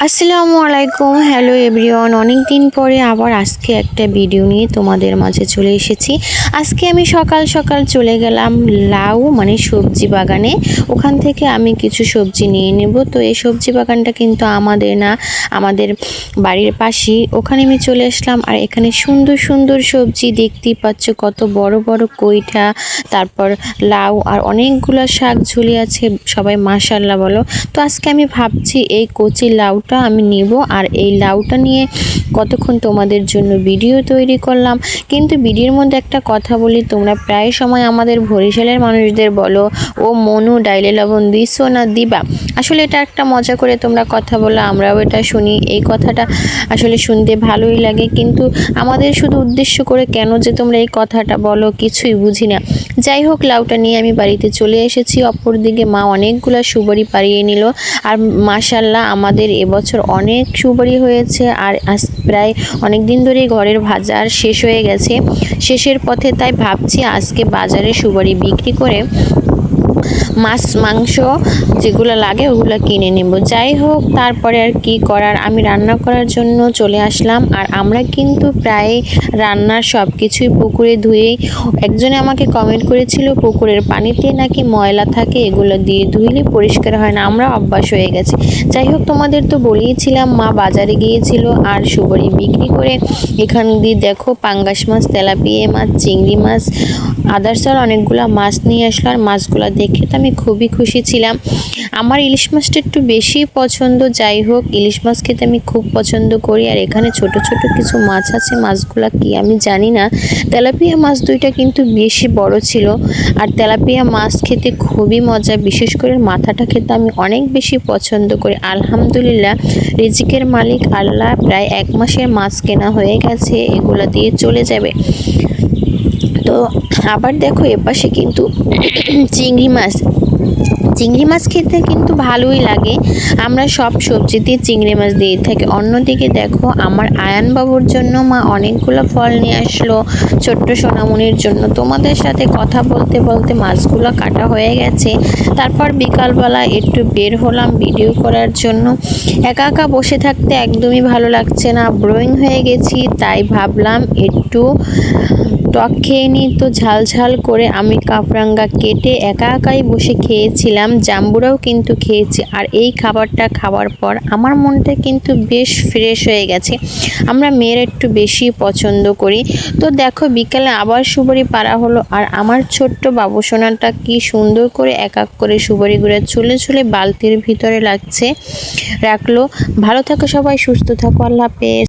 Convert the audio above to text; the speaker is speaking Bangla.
আসসালামু আলাইকুম, হ্যালো এভরিওয়ান। অনেক দিন পরে আবার আজকে একটা ভিডিও নিয়ে তোমাদের মাঝে চলে এসেছি। আজকে আমি সকাল সকাল চলে গেলাম লাউ মানে সবজি বাগানে। ওখান থেকে আমি কিছু সবজি নিয়ে নেব। তো এই সবজি বাগানটা কিন্তু আমাদের না, আমাদের বাড়ির পাশেই। ওখানে আমি চলে আসলাম আর এখানে সুন্দর সুন্দর সবজি দেখতেই পাচ্ছ, কত বড় বড় কইঠা, তারপর লাউ আর অনেকগুলো শাক ঝুলে আছে। সবাই মাশাআল্লাহ বলো। তো আজকে আমি ভাবছি এই কচি লাউটা আমি নিব আর এই লাউটা নিয়ে কতক্ষণ তোমাদের জন্য ভিডিও তৈরি করলাম। কিন্তু ভিডিওর মধ্যে একটা কথা বলি, তোমরা প্রায় সময় আমাদের বরিশালের মানুষদের বলো, ও মনু ডাইলে লবণ দিছো না দিবা। আসলে এটা একটা মজা করে তোমরা কথা বলো, আমরাও এটা শুনি। এই কথাটা আসলে শুনতে ভালোই লাগে, কিন্তু আমাদের শুধু উদ্দেশ্য করে কেন যে তোমরা এই কথাটা বলো কিছুই বুঝি না। যাই হোক, লাউটা নিয়ে আমি বাড়িতে চলে এসেছি। অপরদিকে মা অনেকগুলো সুপারি পাড়িয়ে নিল। আর মাশাআল্লাহ আমাদের এবছর অনেক সুপারি হয়েছে। আর আজ প্রায় অনেক দিন ধরে ঘরের বাজার শেষ হয়ে গেছে, শেষের পথে। তাই ভাবছি আজকে বাজারে সুপারি বিক্রি করে মাছ মাংস যেগুলো লাগে ওগুলো কিনে নেব। যাই হোক, তারপরে আর কি করার, আমি রান্না করার জন্য চলে আসলাম। আর আমরা কিন্তু প্রায় রান্নার সব কিছুই পুকুরে ধুয়েই। একজনে আমাকে কমেন্ট করেছিল পুকুরের পানিতে নাকি ময়লা থাকে, এগুলো দিয়ে ধুইলে পরিষ্কার হয় না। আমরা অভ্যাস হয়ে গেছে। যাই হোক, তোমাদের তো বলেইছিলাম মা বাজারে গিয়েছিল আর সুপারি বিক্রি করে এখান দিয়ে দেখো পাঙ্গাস মাছ, তেলাপিয়া মাছ, চিংড়ি মাছ, আদার্স আর অনেকগুলো মাছ নিয়ে আসলো। আর মাছগুলো দেখে তো আমি খুবই খুশি ছিলাম। আমার ইলিশ মাছটা একটু বেশি পছন্দ। যাই হোক, ইলিশ মাছ খেতে আমি খুব পছন্দ করি। আর এখানে ছোট ছোট কিছু মাছ আছে, মাছগুলো কি আমি জানি না। তেলাপিয়া মাছ দুইটা কিন্তু বেশি বড় ছিল। আর তেলাপিয়া মাছ খেতে খুবই মজা, বিশেষ করে মাথাটা খেতে আমি অনেক বেশি পছন্দ করি। আলহামদুলিল্লাহ, রিজিকের মালিক আল্লাহ, প্রায় 1 মাসের মাছ কেনা হয়ে গেছে, এগুলো দিয়ে চলে যাবে। তো আবার দেখো এপাশে কিন্তু চিংড়ি মাছ খেতে কিন্তু ভালোই লাগে। আমরা সব সবজিতে চিংড়ি মাছ দিয়ে থাকি। অন্যদিকে দেখো আমার আয়ান বাবুর জন্য মা অনেকগুলো ফল নিয়ে আসলো, ছোট্ট সোনামণির জন্য। তোমাদের সাথে কথা বলতে বলতে মাছগুলো কাটা হয়ে গেছে। তারপর বিকালবেলা একটু বের হলাম ভিডিও করার জন্য। একা একা বসে থাকতে একদমই ভালো লাগছে না, বোরিং হয়ে গেছি। তাই ভাবলাম একটু টক খেয়ে নিই। তো ঝাল ঝাল করে আমি কাফরাঙ্গা কেটে একা একাই বসে খেয়েছিলাম। জাম্বুরাও কিন্তু খেয়েছি। আর এই খাবারটা খাওয়ার পর আমার মনটা কিন্তু বেশ ফ্রেশ হয়ে গেছে। আমরা মেয়েরা একটু বেশি পছন্দ করি। তো দেখো বিকালে আবার সুপারি পাড়া হলো। আর আমার ছোট্ট বাবুসোনাটা কি সুন্দর করে এক এক করে সুপারিগুলো ছুলে ছুলে বালতির ভিতরে রাখলো। ভালো থাকো সবাই, সুস্থ থাকো, আল্লাহ হাফেজ।